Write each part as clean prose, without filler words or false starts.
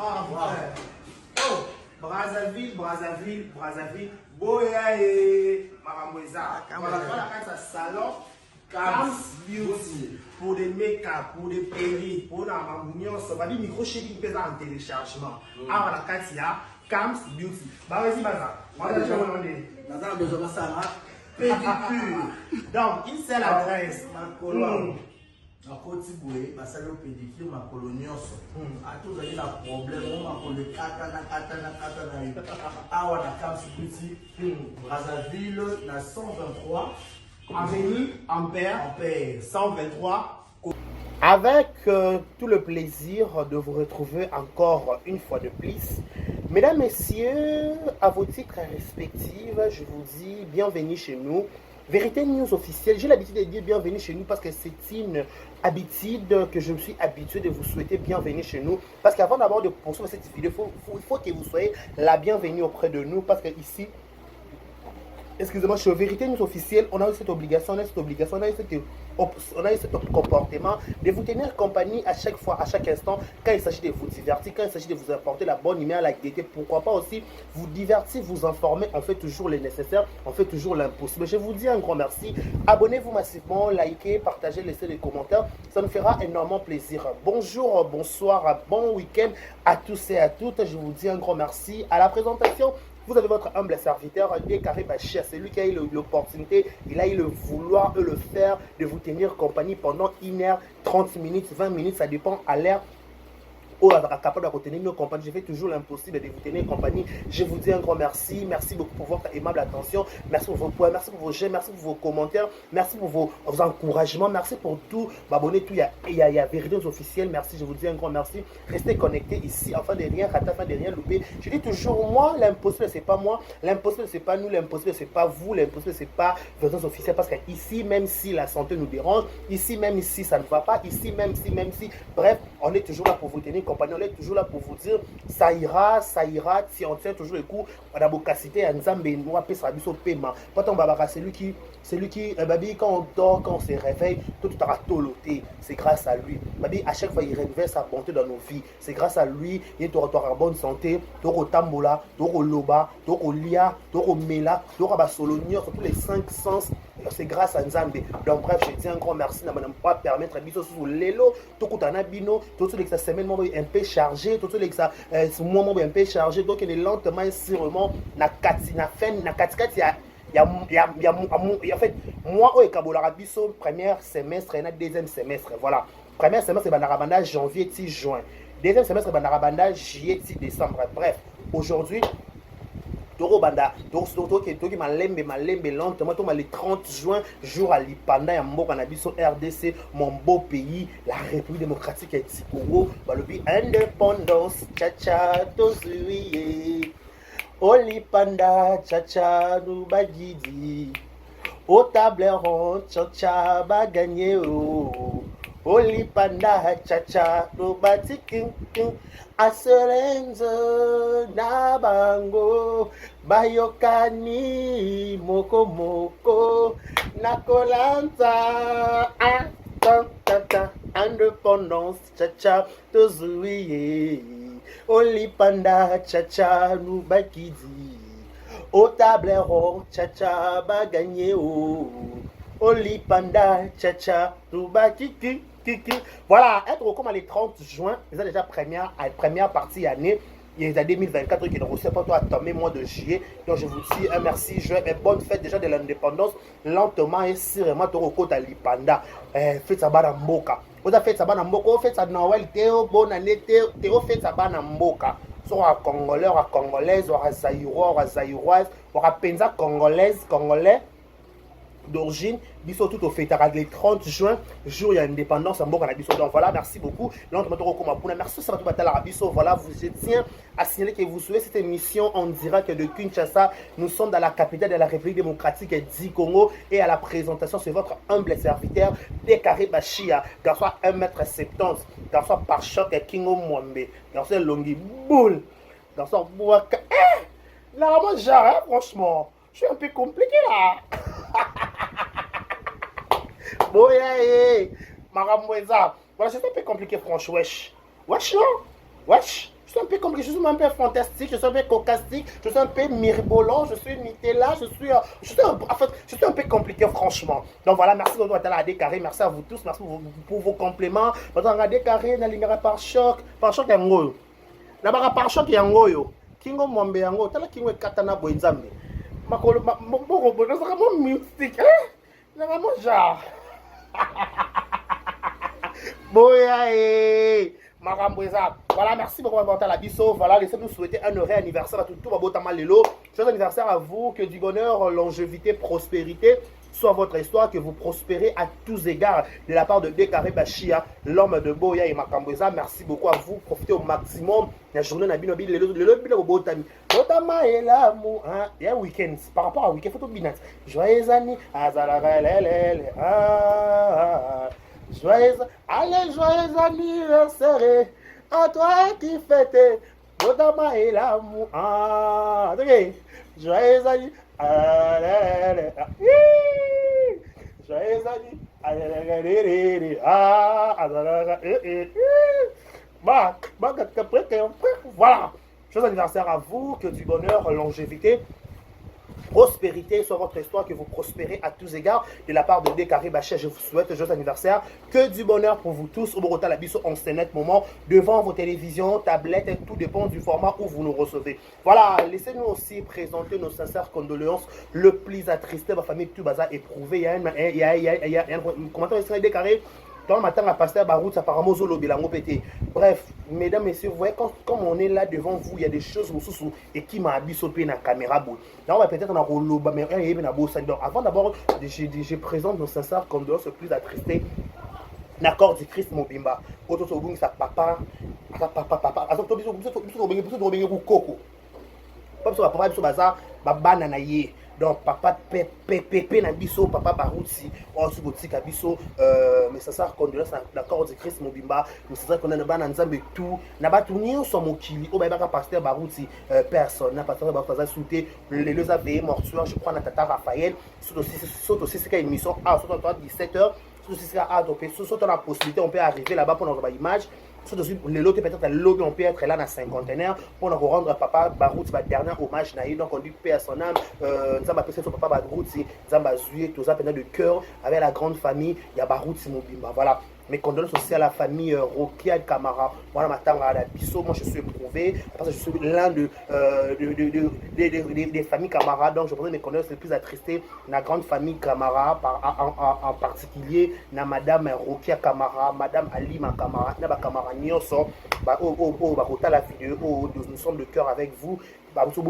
Ah, frère. Oh, Brazzaville. Boya et Maramoueza. Voilà, voilà, salon. Cam's Beauty. Pour des make-up, pour des perruques, pour la mamounion, ça va dire micro-shading pesant en téléchargement. Ah, voilà, Katia. Cam's Beauty. Bah, vas-y, Baza. Moi, je vais demander. Baza, besoin de ça, pédicure. Donc, une seule adresse. Ma colonne. Ma côté bouée, ma salle pédicure, ma colonie. À tous, vous avez un problème. On m'a collé katana. Ah, voilà, Cam's Beauty. Brazzaville, la 123. Avenue Ampère 123. Avec tout le plaisir de vous retrouver encore une fois de plus. Mesdames, Messieurs, à vos titres respectifs, je vous dis bienvenue chez nous. Vérité News officielle, j'ai l'habitude de dire bienvenue chez nous parce que c'est une habitude que je me suis habitué de vous souhaiter bienvenue chez nous. Parce qu'avant d'abord de poursuivre cette vidéo, il faut que vous soyez la bienvenue auprès de nous parce que ici, excusez-moi, chez Vérité News officielle, on a eu cette obligation, on a eu ce comportement de vous tenir compagnie à chaque fois, à chaque instant, quand il s'agit de vous divertir, quand il s'agit de vous apporter la bonne humeur, la gaieté, pourquoi pas aussi vous divertir, vous informer, on fait toujours le nécessaire, on fait toujours l'impossible. Je vous dis un grand merci, abonnez-vous massivement, likez, partagez, laissez des commentaires, ça nous fera énormément plaisir. Bonjour, bonsoir, bon week-end à tous et à toutes, je vous dis un grand merci. À la présentation, vous avez votre humble serviteur, Décaré Bachia, c'est lui qui a eu l'opportunité, il a eu le vouloir et le faire de vous tenir compagnie pendant 1 heure, 30 minutes, 20 minutes, ça dépend à l'heure. Capable de retenir nos compagnies, je fais toujours l'impossible de vous tenir compagnie. Je vous dis un grand merci. Merci beaucoup pour votre aimable attention. Merci pour vos points, merci pour vos j'aime, merci pour vos commentaires, merci pour vos encouragements, merci pour tout. M'abonner, tout. Il y a Vérité officielle. Merci, je vous dis un grand merci. Restez connectés ici afin de rien rater, afin de rien louper. Je dis toujours, moi, l'impossible, c'est pas moi. L'impossible, c'est pas nous. L'impossible, c'est pas vous. L'impossible, c'est pas Vérité officielle. Parce qu'ici, même si la santé nous dérange, ici, même si ça ne va pas, ici, même si, bref, on est toujours là pour vous tenir compagnie, on est toujours là pour vous dire ça ira, si on tient toujours le coup, on a beau citer un Nzambe, nous appelle ça biso paiement. Pourtant, Babaka, c'est lui qui, Babi, quand on dort, quand on se réveille, tout aura toloté, c'est grâce à lui. Babi, à chaque fois, il révèle sa bonté dans nos vies. C'est grâce à lui, il aura bonne santé, toro tambola, toro loba, toro lia, toro mela, toro basolonio, sur tous les 5 sens. C'est grâce à Nzambe. Donc bref, je dis un grand merci. N'a pas permettre à biso sous l'élo, tout kutana bino, tout les que semaine un peu chargé, tout les que ça moment un peu chargé. Donc il est lentement et sûrement na kati na fin na kati en fait moi au Kabola biso premier semestre et na deuxième semestre. Voilà. Premier semestre c'est banarabanda janvier ti juin. Deuxième semestre banarabanda juillet ti décembre. Bref, aujourd'hui Toro Banda, Toki Malembe lentement, le 30 juin, jour à Lipanda, ya Mboka na biso RDC, mon beau pays, la République démocratique du Congo, balobi indépendance, tcha tozuye, o Lipanda, tcha nous bagidi, au tableron, tcha ba gagné o. Oli panda chacha no batikin aserenzo na bango bayokani moko nakolanta ta indépendance chacha tozuye oli panda chacha no bakidi au tableron chacha ba gagné o oli panda chacha no bakiki. Voilà, être comme le 30 juin, ils ont déjà première partie année. Il y a 2024 qui n'ont reçu pas toi à mois de juillet. Donc je vous dis un merci, et bonne fête déjà de l'indépendance. Lentement et sûrement, tu recoutes à l'Ipanda. Faites ça bana mboka. Vous avez fait ça bana mboka, vous faites ça Noël, Théo, bonne année, Théo, faites ça bana mboka. Soit à Congolais, à Congolaise, à Zaïrois, à Zaïroise, à Penza Congolaise, Congolais d'origine, biso tout au fait le 30 juin, jour il y a indépendance en Mboka na biso. Donc voilà, merci beaucoup. Merci ça va la biso. Voilà, je tiens à signaler que vous suivez cette émission en direct de Kinshasa. Nous sommes dans la capitale de la République démocratique du Congo et à la présentation c'est votre humble serviteur Décaré Bachia, garçon 1m70, garçon par choc et Kingo Mwambe, garçon longi boule, garçon Bouaka. Là moi genre franchement, je suis un peu compliqué là. Boya, Maramoueza. Voilà, c'est un peu compliqué, franchement. Wesh, non? Wesh, Je suis un peu compliqué, je suis un peu fantastique, je suis un peu cocastique, je suis un peu miribolant, je suis Nutella, je suis un peu compliqué franchement. Donc voilà, merci beaucoup à la décarré, merci à vous tous, merci pour vos compléments. Maintenant, on a décarré, on a l'ingara par choc yango. Nabara par choc yango yo. Kingo mombe yango, tala kingo katana boinzambe. Makolo moko bono ça vraiment mystique, hein? C'est vraiment genre. Boya eh. Voilà, merci beaucoup à la biso. Voilà, laissez-nous souhaiter un heureux anniversaire à tout Babotama Lelo. Joyeux anniversaire à vous, que du bonheur, longévité, prospérité soit votre histoire, que vous prospérez à tous égards de la part de Décaré Bachia, l'homme de Boya et Makambweza. Merci beaucoup à vous, profitez au maximum. La journée n'a bien le Botami. Botama et l'amour, il y a un week-end, par rapport à week-end, photo binat. Joyeux joyeux anniversaire à toi qui fête Botama et l'amour. Joyeux anniversaire. Joyeux anniversaire. Voilà. Joyeux anniversaire à vous, que du bonheur, longévité, prospérité soit votre histoire, que vous prospérez à tous égards. De la part de Décaré Bachia, je vous souhaite joyeux anniversaire. Que du bonheur pour vous tous. Au Borota Labiso, on s'est net moment devant vos télévisions, tablettes, tout dépend du format où vous nous recevez. Voilà, laissez-nous aussi présenter nos sincères condoléances. Le plus attristé, ma famille Tubaza éprouvée. Il y a un commentaire ici Décaré. Dans le matin, la pasteur Barout, apparemment, Zolo Bilango pété. Bref, mesdames, messieurs, vous voyez, comme on est là devant vous, il y a des choses et qui m'a absorbé dans la caméra. Là, on va peut-être en rouler, mais avant d'abord, je présente nos sincères condoléances le plus attristé. L'accord du Christ Mobimba. Quand on sa papa, papa, donc papa pépé na biso papa barouti o subotika biso mais ça sert condoléance d'accord de Christ Mobimba mais c'est ça qu'on a na bana nzambe tout na batu nyonso mokili o ba ka pasteur barouti personne na pasteur bafaza souté les deux AV mortuaire je crois na tata Raphaël surtout aussi c'est une émission à 17h surtout si c'est à surtout la possibilité on peut arriver là-bas pour notre image. Surtout les lots peut-être le lobby on peut être là dans cinquantenaire pour nous rendre papa Barout dernier hommage naï donc on dit paix à son âme Nzamba peut son papa Barout Nzamba Zué tout ça pendant de cœur avec la grande famille il y a Barout Mobimba voilà. Mes condoléances aussi à la famille Rokia Kamara. Voilà, maintenant, à la Bisso, moi je suis éprouvé parce que je suis l'un des familles Kamara. Donc je voudrais mes condoléances les plus attristées. La grande famille Kamara, en particulier, na madame Rokia Kamara, madame Alima Kamara, na Kamara Nyoso, la vidéo, nous sommes de cœur avec vous.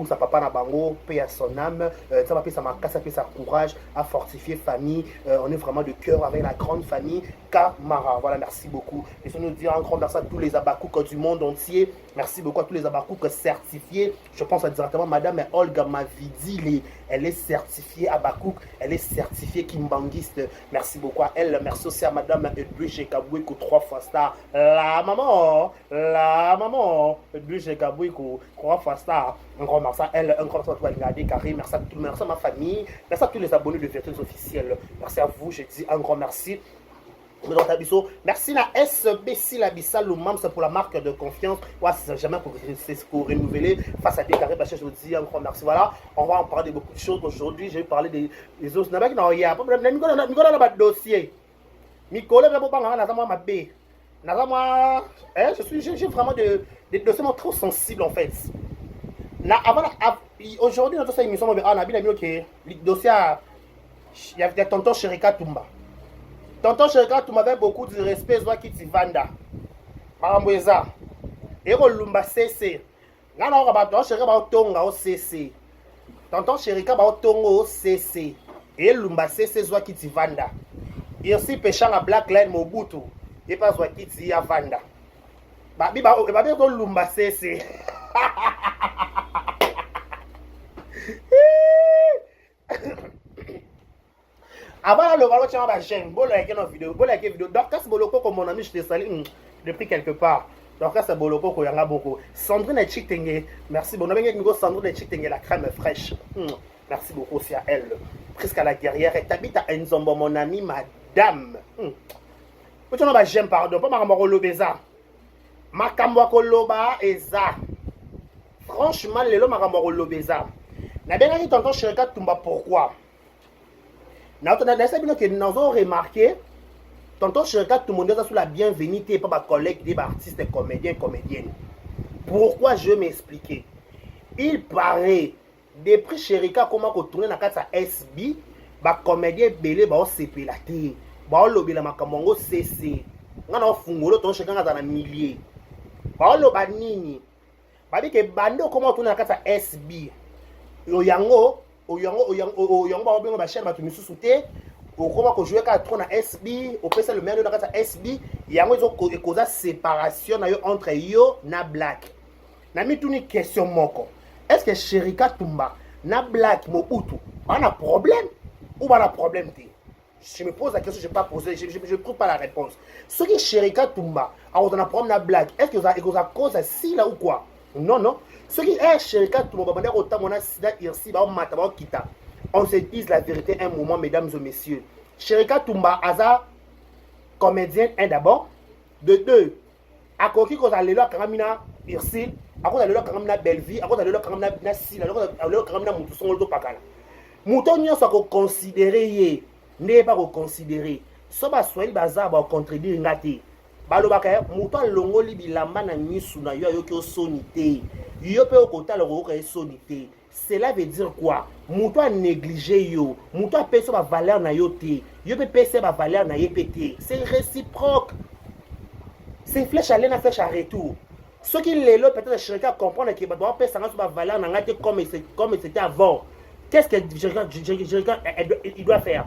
Sa papa na bango, paix à son âme, ça va payer sa marque, ça fait sa courage à fortifier famille. On est vraiment de cœur avec la grande famille Kamara. Voilà, merci beaucoup. Laissons-nous dire un grand merci à tous les abakouks du monde entier. Merci beaucoup à tous les abakouks certifiés. Je pense directement Madame Olga Mavidili. Elle est certifiée abakouk, elle est certifiée kimbanguiste. Merci beaucoup à elle. Merci aussi à Madame Edwige Kabouiko, 3 fois star. La maman, Edwige Kabouiko, 3 fois star. Un grand merci à elle, un grand merci à toi, Décaré. Merci à tout le monde, merci à ma famille, merci à tous les abonnés de Vérités Officielles. Merci à vous, j'ai dit un grand merci. Merci la SBC la Bissa Loumams pour la marque de confiance. Ouais, c'est jamais pour renouveler face à Décaré Bachia. Je vous dis un grand merci. Voilà, on va en parler de beaucoup de choses aujourd'hui. Je vais parler des autres. Il y a pas de dossier. Mikole, j'ai vraiment des dossiers trop sensibles en fait. Aujourd'hui, dans cette émission, on a vu que le dossier, il y a tonton Sherika Toumba. Tonton Sherika Toumba avait beaucoup de respect, Zoa Kiti Vanda. Maramboueza. Et Rolumba CC. Tonton Sherika va tonga au CC. Tonton Sherika va tonga au CC. Et Lumba CC Zoa Kiti Vanda. Et aussi péchant à Black Line Mobutu. Et pas Zoa Kiti Vanda. Babi Lumba CC. Avant le voir, tu as un j'aime. Bon, like une vidéo. Bon, like une vidéo. Donc, c'est Boloko comme mon ami, je te salue depuis quelque part. Donc, c'est Boloko qu'il y en a beaucoup. Sandrine et Chitenge. Merci. Bon, on a bien Sandrine et Chitenge, la crème fraîche. Merci beaucoup aussi à elle. Presque à la guerrière. Et t'habites à Nzombo, mon ami, madame. Tu as un j'aime, pardon. Pas ma le Béza. makambo koloba eza. Franchement, lelo makambo koloba eza. Na benaki tonton Sherika Tumba pourquoi? Na sabino que nous avons remarqué tonton Sherika Tumba sous la bienvenue pas ma collègue des artistes comédiennes. Pourquoi je vais m'expliquer? Il paraît depuis Sherika comment retourner dans la SB, ba comédien belé ba sepelate, ba lobela makamongo CC. Ngana fungolo ton Sherika dans milliers. Ba loba nini? Ba dit que bando comment retourner dans la SB. Oyango ba bengo ba chaîne ba tumisusu te. Comment que jouer quand on a SB, au pesa le meilleur dans la SB, yango ils ont causé séparation entre yo na Black. Na mi tuni question moko. Est-ce que Sherika Tumba na Black Mobutu on a problème ou on a problème? Je me pose la question, je ne vais pas poser, je ne trouve pas la réponse. Ce qui est Sherika Tumba, on a un problème na Black, est-ce que ça a cause si là ou quoi? Non. Ce qui est Sherika Tumba, on se dise la vérité un moment, mesdames et messieurs. Sherika Tumba, Aza, comédienne, un d'abord. De deux, à quoi qu'on a l'élo Karamina Irsil, à quoi l'élo Karamina Belleville, à quoi l'élo Karamina Nassil, à quoi l'élo Karamina Moutousson Oldo Pakala. Mouton n'y a soit considéré, n'est pas considéré. Soba soit il bazar va contredire ngati. Balobaka mouton longo li bilamba na nisu na yo yo sonité. Yo pe okota le ro sonité. Cela veut dire quoi? Mouton a négligé yo. Mouton a payé sa valeur na yo te. Yo pe payer sa valeur na yepete. C'est réciproque. C'est flèche à l'aile, flèche à retour. Ceux qui les l'ont peut-être cherché à comprendre qu'il doit payer sa valeur na ngate comme c'était avant. Qu'est-ce que il doit faire?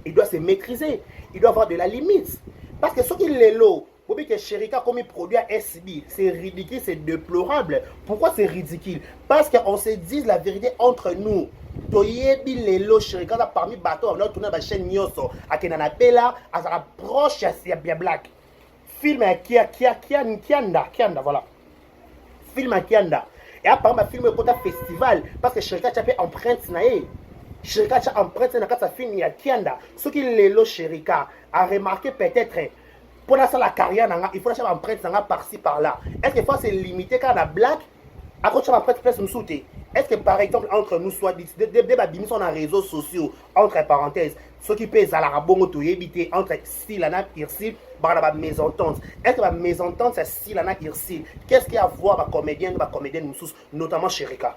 Il doit se maîtriser. Il doit avoir de la limite. Parce que ceux qui les l'ont, vous voyez que Sherika comme il produit à SB, c'est ridicule, c'est déplorable. Pourquoi c'est ridicule? Parce qu'on se dit la vérité entre nous. Toyebi lelo Sherika parmi bateau, on a tourné la chaîne Nyoso, à Kenana Bella, à sa proche à bien Black. Film à Kianda, voilà. Film à Kianda. Et après, on film au festival, parce que Sherika a fait empreinte nae. Sherika a empreinte dans sa film à Kianda. Ce qui lelo Sherika a remarqué peut-être. Pour la carrière, il faut faire empreinte par-ci par-là. Est-ce qu'il faut se limiter quand on a Black? À côté de l'empreinte, peut-être nous sauter. Est-ce que par exemple, entre nous, soit des babines sont dans les réseaux sociaux, entre parenthèses, ceux qui pèsent à la rabongo to éviter entre Silana Irsil, la mésentente. Est-ce que la mésentente, c'est Silana Irsil? Qu'est-ce qu'il y a à voir avec comédienne, notamment Sherika?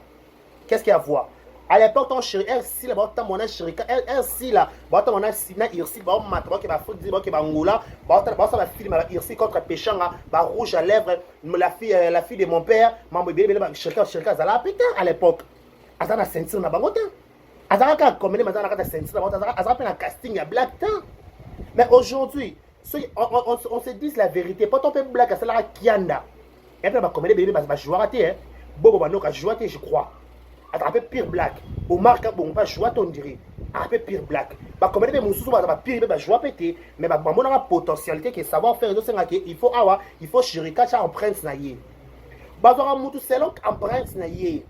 Qu'est-ce qu'il y a à voir? À l'époque, ton chéri, elle si la bota mon Sherika, elle si la bota mon Sina Irsi, ba matro qui va foutre ba qui va ngola, ba ça film avec Irsi contre Péchanga, ba rouge à lèvres, la fille de mon père, maman bébé Sherika zala péter à l'époque. Azana ceinture na bangota. Azana ka comédie mazana ka ceinture na bangota, azana na casting à Black temps. Mais aujourd'hui, on se dit la vérité, pas ton peu Black, c'est la Kianda. Et puis ba comédie bébé ba jouer raté hein. Bobo ba no ka jouer raté je crois. Attraper pire Black. Omar Kabon pas jouer on dirait. Attraper pire Black. Bah comme des moussous va pire ba jouer pété mais bah mon a potentialité que savoir faire de ça il faut avoir il faut Sherika cha empreinte na yé. Bah voir mutu selon empreinte na yé.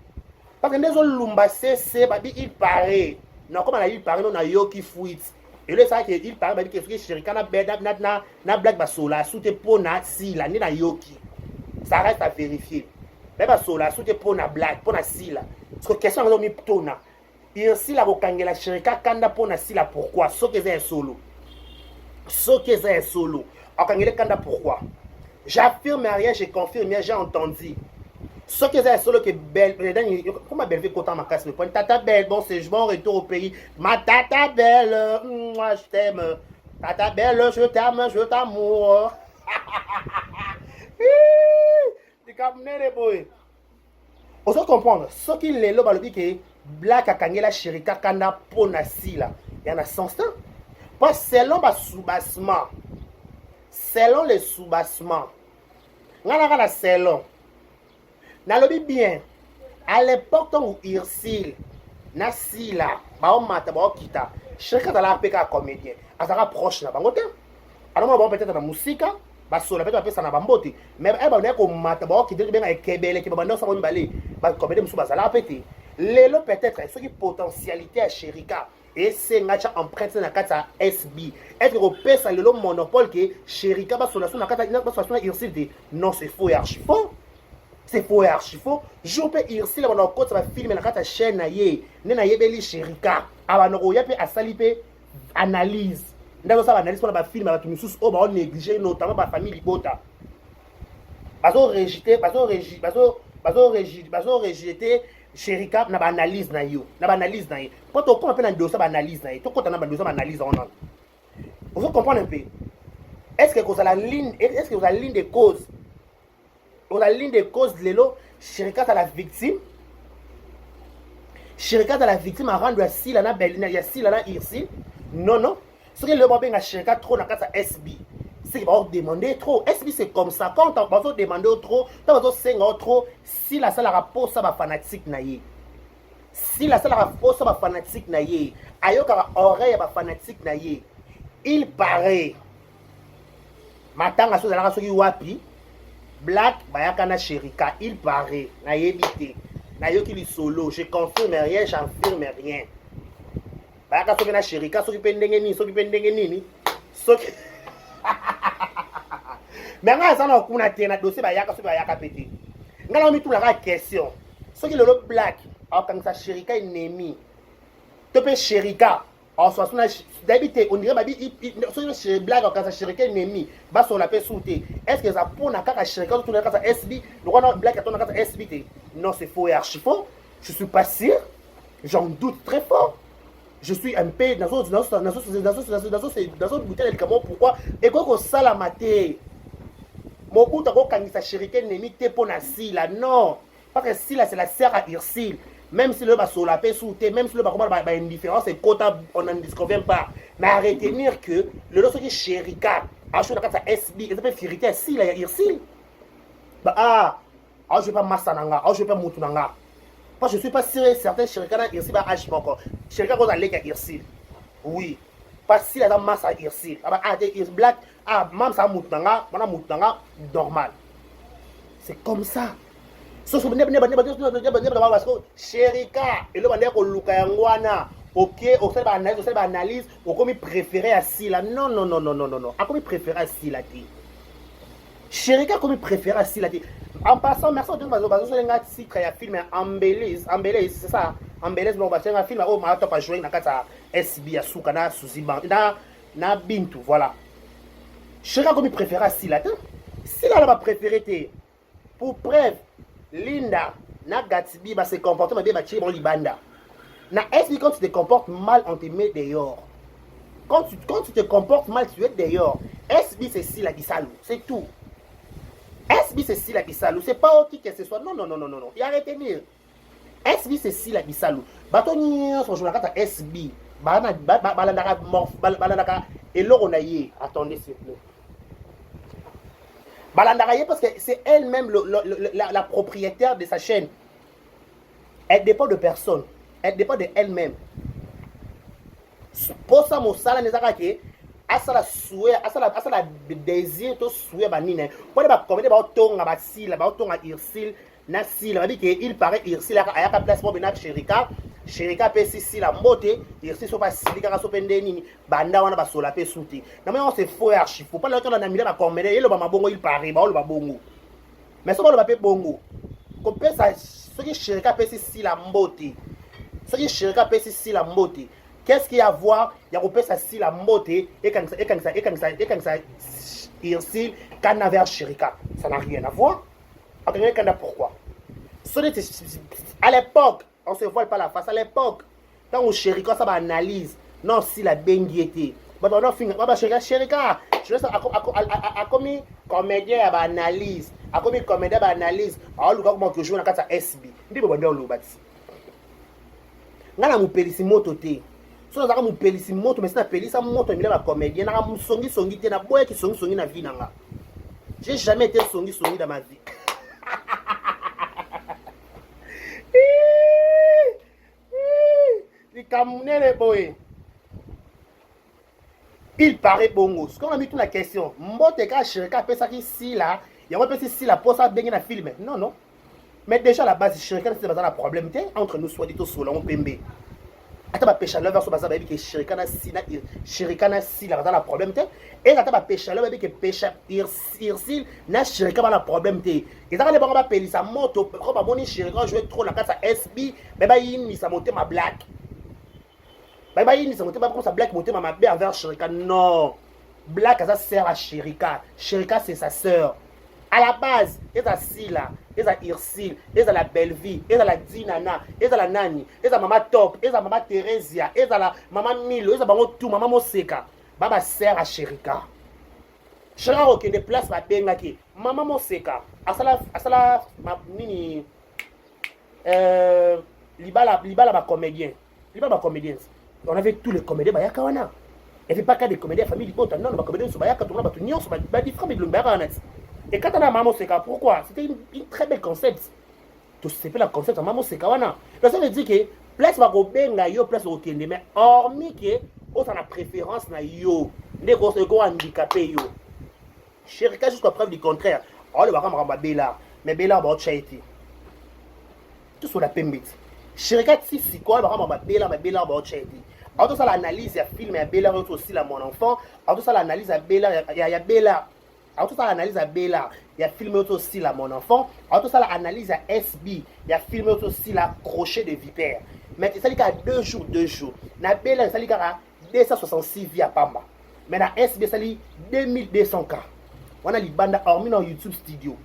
Parce que les autres lumba c'est bah il paraît. Non comme il paraît non na yo qui fuite. Et là ça que il paraît bah que Sherika na Black ba sola sous te pona si la ni na yoki. Ça reste à vérifier. Mais ba sola sous te pona Black pona si la. Parce que question est tona. Ici la bokangela Sherika kanda pona sila pourquoi? Ce que c'est un solo. Ce que c'est un solo. Okangela kanda pourquoi? J'affirme rien, je confirme rien, j'ai entendu. Ce que c'est un solo que belle, comment belle fait content ma casse le point. Tata belle, bon c'est bon retour au pays. Ma tata belle, moi je t'aime. Tata belle, je t'aime, je t'amour. Tu captes les boys. On doit comprendre, ce qui est là, c'est que Black a gagné la Sherika Kanda pona sila. Il y en a sens temps. Parce que selon le sous-bassement, selon les sous-bassements, on a la selon. N'a le bien. À l'époque où Irsil, na sila, ba o mata ba o kita, Sherika dans la peka comédien. Azara proche na bangote. Alors on va peut-être dans la musique. Basola peut appeler ça na bambote mais elle va ko mata ba ki dire bien avec kebele ki banda ça ba balé ba comédie musu bazala pété lelo peut-être ce qui potentialité à Sherika et c'est ngacha empreinte na kata SB. Est-ce que vous pèse le monopole que Sherika va sur la kata non, c'est faux et archi faux. C'est faux et archi faux. Je peux irsi la côté va filmer la kata chaîne na ye. Nena yebeli Sherika. Abanoko ya pe asali pe analyse. Ndazo ça analyse pour la film ba tumusus o ba on négliger notamment ba famille Libota. Bazo rejeter Sherika na ba analyse na yo. Na ba analyse na ye. Quand on comprend un dossier ba analyse na ye. To kota na ba dossier ba analyse on a. Vous comprenez un peu? Est-ce que vous avez la ligne de cause? Vous avez la ligne de cause de l'élo, Sherika est la victime. Sherika est la victime à rendre si la Belina, il y a si la Irsi. Non, non. Ce que le moment à Sherika trop dans la SB. C'est qu'il va demander trop. SB c'est comme ça. Quand on va demander trop, quand on va demander trop, si la salle a rapport, ça va fanatique naïe. Si la salle a rapport, ça va fanatique naïe. Ayo car oreille va fanatique naïe. Il paraît. Maintenant, à ce moment-là, wapi. Black, bayakana Sherika, il paraît, na yebite, na yo ki solo, je confirme rien, j'enfirme rien. Bayaka soki na Sherika, soki pendenge nini, soki. Mais nga ça na kuna te na dossier bayaka soki bayaka pété. Nga na mi tout la question. Soki le Black, alors quand ça Sherika ennemi. Topé Sherika. En soit, d'habitude, on dirait que blague quand ça Sherika ennemi, bas sur la paix sauter. Est-ce que ça pour na kaka Sherika tout na kaka SB, le roi blague à ton kaka SB. Non, c'est faux et archi faux. Je suis pas sûr. J'en doute très fort. Je suis un peu dans une bouteille de camo. Pourquoi? Et quoi ça la maté? Mon bout à quand ça Sherika ennemi t'es pour na si là non. Parce que si là c'est la sœur à Irsil. Même si le bas sur la paix sauté, même si le bas une différence, c'est quota, on n'en disconvient pas. Mais à retenir que le lot qui Sherika, à chaque fois SB, il peut vérité si là il y a Irsil. Bah je vais pas Massananga, je vais pas Moutunanga. Parce que je suis pas sûr certain Sherika dans Irsil va H encore. Sherika va aller à Irsil. Oui. Parce que si la Massa Irsil, is black, même ça Moutunanga, normal. C'est comme ça. Sherika et le bandé ko luka yangwana OK on fait analyse on comme préféré à Sila non a comme préféré à Sila ti Sherika comme préféré à Sila ti en passant merci de bazo lenga titre ya film embellis c'est ça embellis bon ba un film au ma top à jouer na kata SB ya suka na suziba na bintu voilà Sherika comme préféré à Sila ti Sila la préféré té pour preuve Linda, na Gatsby, se comporte mal, bon libanda. Na SB, quand tu te comportes mal, on te met dehors. Quand tu te comportes mal, tu es dehors. SB, c'est si la salou, c'est tout. SB, c'est si la salou, c'est pas autre que ce soit. Non. Il y a retenir. SB, c'est si la salou. Batoni, on joue la carte à SB. Balandaka, et l'or on a yé. Attendez, s'il vous plaît. Balandaraye parce que c'est elle-même la propriétaire de sa chaîne. Elle dépend de personne. Elle dépend de elle-même. Pour ça, mon salaire n'est pas que asala souhait, asala désir to souhait banine. Pour les commettre ba tonga ba sila, ba tonga Irsil na sila. Dit que il paraît Irsil a ka place pour benat Sherika. Sherika pe si la moté, Irsil so pas silika so pende nini. Banda wana ba sola pe souti. Na mais on se faux archi. Faut pas le temps na mila ba commettre, il ba mabongo il paraît, ba ba bongo. Mais so ba ba pe bongo. Comme ça ce que Sherika pe si la moté. Ce que Sherika pe si la moté. Qu'est-ce qu'il y a à voir? Il y a repéré ça si la moté et quand ça Irsil quand vers Sherika. Ça n'a rien à voir. Attendez, pourquoi? À l'époque, on ne se voit pas la face. À l'époque, quand on Sherika, ça va analyse. Non, si la benguiété. Sherika, je laisse à commis comédien à analyse. À commis comédien à analyse. Alors, le gars comment que je joue dans la SB. Ndi bon bien le bâti. Ngana mu pelisi moto te. So na mu pelisi moto mais c'est na pelisa moto mila ba comédien na mu songi te na boya ki songi na vie nanga. J'ai jamais été songi dans ma vie. Il paraît bongo. Ce qu'on a mis toute la question. Mbote ka Sherika pesa ki si là, il y a pas si la posa bengi na film. Non. Mais déjà la base Sherika c'est pas un problème entre nous soit dit au solon pembe. ata bapeshaleur verso baza bayebi ke shirikana si la baza na problème te et ata bapeshaleur bayebi ke pesha irsil na shirika bana problème te ezaka nde bango bapelisa moto ko bamoni shirika jouer trop na kati ya SB me bayinisa motema black bayinisa motema bakosa black motema mabe envers shirika non black aza sœur à shirika c'est sa sœur à la base eza sila eza irsil eza la belvie eza la dinana eza la nani eza mama top eza mama Teresia eza la mama Milo eza bango tout mama Moseka baba sœur à shirika shirika okende place babengaki mama Moseka asala nini libala ba comédien on avait tous les comédiens bayaka wana il n'y avait pas qu'à des comédiens famille non les comédiens sont bayaka tourna ba tunyo so ba différents mais bayaka wana. Et quand on a Maman Seka, pourquoi? C'était une très belle concept. Tout c'est fait la concept en Maman Seka. Ça veut dire que place va benga yo place au kende mais hormis que on a préférence na yo, les gros handicapé yo. Shirika jusqu'à preuve du contraire. On le va ramba Bella, mais Bella va chaiter. Tout sur la pembit. Shirika si quoi va ramba Bella, mais Bella va chaiter. En tout ça l'analyse ya film ya Bella aussi là mon enfant. En tout ça l'analyse ya Bella ya Bella. En tout ça, l'analyse à Bella, il y a filmé aussi là mon enfant. En tout ça, l'analyse à SB, il y a filmé aussi là crochet de vipère. Mais ça dit qu'à 2 jours. Na Bella, ça dit qu'à 266 via Pamba. Mais na SB, ça dit 2200 cas. On a les bandes hormis dans YouTube Studio.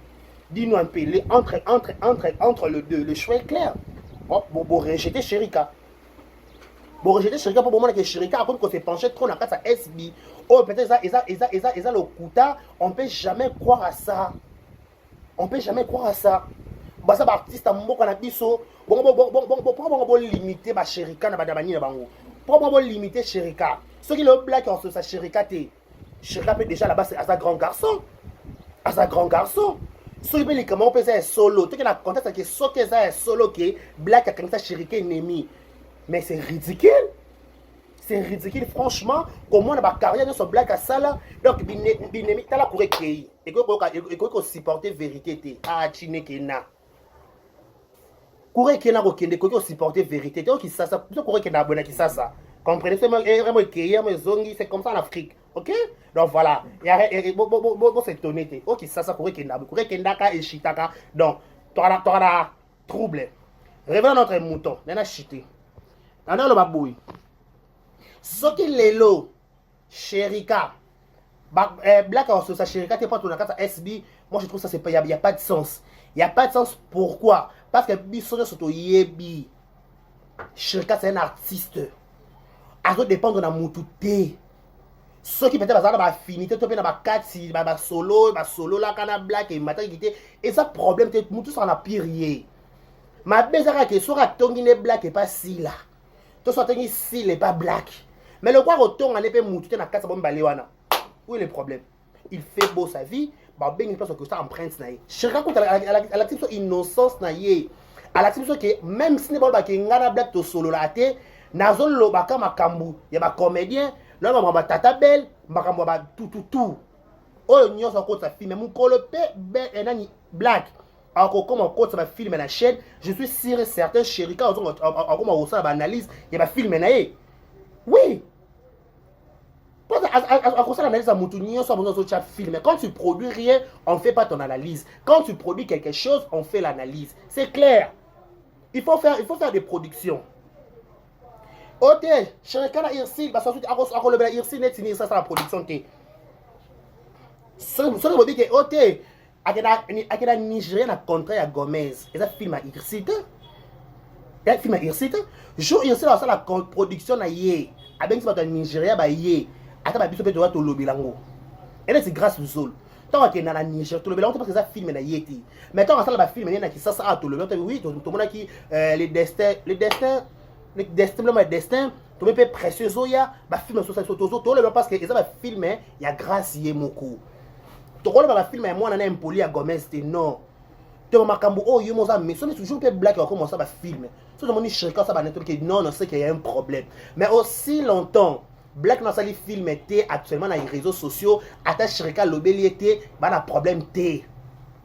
Dis-nous un peu, entre le deux, le choix est clair. Bon, rejeter Shirika. Rejeter Shirika pour le moment que Shirika, à cause qu'on s'est penché trop dans la carte SB. Oh, peut-être ça, le Kuta, on ne peut jamais croire à ça. Bah, ça, artiste, bon, limiter ma Shirika, na badabani na bango. Pour limiter Shirika. Ceux qui le black en sa Shirika, Shirika peut déjà là-bas, c'est à sa grand garçon. Ceux qui peut comment on peut faire solo. Tout qui a contexte que ce qui est solo, qui black a quand ça Shirika ennemi. Mais c'est ridicule. C'est ridicule, franchement. Comment on a ma carrière de ce black à ça là. Donc, binemi, t'as la courée qui et qu'on supporter vérité. Ah, chinekena. Courée qui n'a aucun de qu'on supporter vérité. Donc, ça, plutôt courée qui n'a abonné qui ça. Comprenez, c'est comme ça en Afrique. Ok? Donc voilà. Bon, c'est honnête. Ok, ça, courée qui n'a pas et chitaka. Donc, tu auras la trouble. Revenons à notre mouton. On a chité. On a le babouille. Ce qui est le Shirika, Black House, ça Shirika, t'es pas tout dans la SB. Moi je trouve ça, il n'y a pas de sens. Il n'y a pas de sens. Pourquoi? Parce que Bissonne surtout Yebi. Shirika c'est un artiste. À doit dépendre de la moutouté. Ceux qui peut-être dans affinité, tu peux dans ma 4, solo là, quand Black et matin et ça problème, tu moutou ça en a pire. Ma bezara que soit tongine Black et pas si là. Toi soit tongine si n'est pas Black. Mais le quoi retourne en épée moutou na 4 bombe wana. Où est le problème? Il fait beau sa vie, bah ben il pense que ça empreinte na. Je raconte à l'activité innocence na yé. À l'activité que même si n'est pas que ngana Black to solo là té, nazol lo baka makambu, ya ba comédien, là ma tata belle, makambu ba tout. Oh nyos encore sa film, mon colope ben enani Black. Alors comme on compte ça va filmer la chaîne, je suis sûr et certain Shirika comme on reçoit l'analyse, il va filmer na yé. Oui. À l'analyse à Moutounio, film. Quand tu produis rien, on ne fait pas ton analyse. Quand tu produis quelque chose, on fait l'analyse. C'est clair. Il faut faire des productions. Ok, Shirika Irsil, parce que Irsil n'est pas ça la production. Ce qui veut dire que, ok, à la Nigérienne a contrat à Gomez. Et ça film à Irsil. Et film à Irsil. Jour Irsil a la production à Yé. Avec ce que Nigeria ba Yé. Attends, ma biso peut doit te lobby lango. Et là c'est grâce au sol. Tant que na Niger, to lobby lango parce que ça film na Yéti. Mais tant que ça ba film na qui ça to lobby. Oui, tout le monde qui les destins, le destin, to me précieux ya, ba film sur ça to le parce que ça ba film il y a grâce yé moko. To ko ba film moi na impoli à Gomez non. To makambo oh yo moza mais so toujours pe black comme ça ba film. So demande Shirika ça ba nettoyer que non, c'est qu'il y a un problème. Mais aussi longtemps Black dans sali film était actuellement dans les réseaux sociaux, attache Shirika lobeli était, bah na problème té.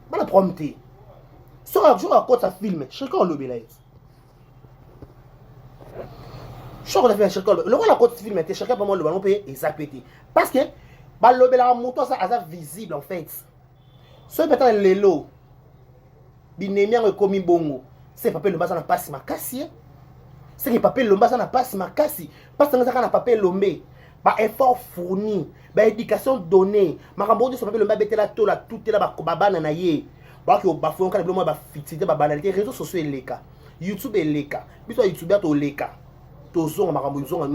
Bah na problème té. Sur un jour à côté ça film, Shirika lobeli. Je crois qu'on a fait un chèque. Le roi la côte civile maintenant, chacun pour moi le ballon payé et zapété. Parce que la moto ça a visible en fait. Ce maintenant les lots. Binemia komi bongo. C'est papier le bas na passe ma cassi. C'est que papier le bas na passe ma cassi. Parce que ça na papier lomé. Ba effort fourni, ba éducation donnée. Makambo de ce papier le bas bete la to la tout est là ba baba na ye. Ba que ba fon ka le ba fitité ba banalité réseaux sociaux et les cas. YouTube et les cas. Biso YouTube to les cas. Tozonga makambo zonga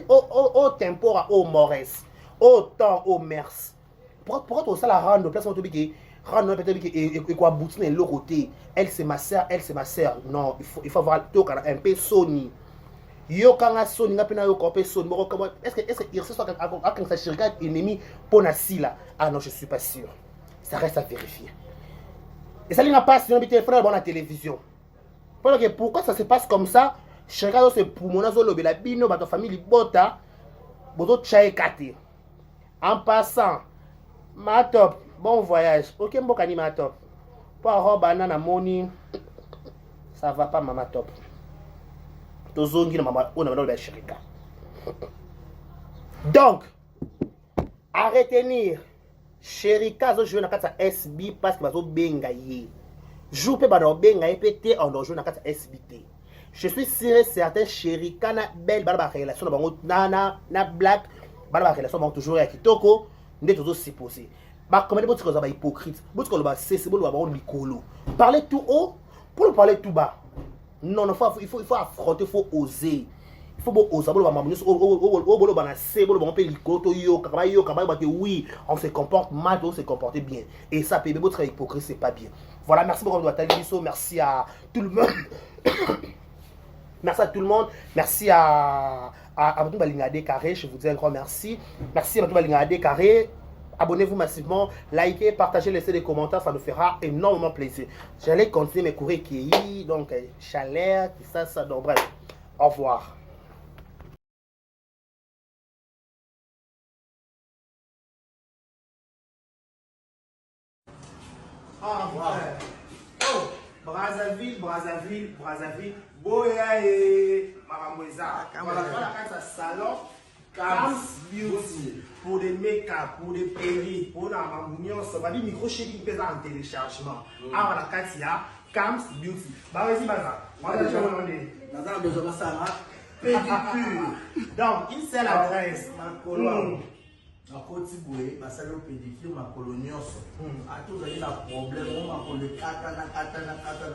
au tempora au mores au temps au mers pourquoi tout ça la rendre place to biki rendre peut-être et quoi boutiner l'autre côté elle c'est ma sœur non il faut avoir tout un peu Sony yo kanga Sony ngapena yo kopé Sony est-ce que il reste soit quand ça chirga ennemi pour nasila ah non je suis pas sûr ça reste à vérifier et ça n'a pas si on habite frère bon la télévision pourquoi ça se passe comme ça. Chacun se pour mon azo lobela bino bato famille bota boto chaye kate en passant ma top bon voyage ok mbokani ma top pour roba na moni ça va pas mama top tozongi na mama on a ba shirika donc à retenir shirika zo jouer na kata SB parce que bazo benga ye joue pe ba do benga ye pété on joue na kata SBT. Je suis sûr et certain, chéri, quand na belle balaba relation na black balaba relation bon toujours avec kitoko, n'est toujours supposé. Ba comment des choses ba hypocrite. Beaucoup ko ba c'est bon ba on mikolo. Parler tout haut pour parler tout bas. Non, il faut affronter, il faut oser. Il faut oser ba mamunus au bolo ba na c'est bolo ba on peut likolo yo kaba te oui, on se comporte mal, on se comporter bien. Et ça peut être hypocrite, c'est pas bien. Voilà, merci beaucoup de votre merci à tout le monde. Merci à tout le monde. Merci à Abdou Balingade Carré. Je vous dis un grand merci. Merci à Abdou Balingade Carré. Abonnez-vous massivement. Likez, partagez, laissez des commentaires. Ça nous fera énormément plaisir. J'allais continuer mes courriers qui donc chaleur, tout ça. Donc bref. Au revoir. Ah, ouais. Oh, Brazzaville. Boya et Maramoueza. Voilà, dans salon, Cam's Beauty. Pour des make-up, pour des perruques, pour la mamounion, ça va dire micro chez qui pèse en téléchargement. Ah, voilà, Katia, Cam's Beauty. Bah, vas-y, Baza. On va te demander. Baza, besoin de ça, pédicure. Donc, une seule adresse, ma colonne. Na koti boye basali o pédicure ma colonioso a tous ali na problème on ma ko le kata na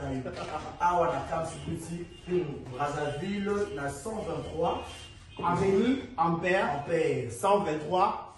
yo awa na Cam's Beauty Brazzaville na 123 avenue Ampère 123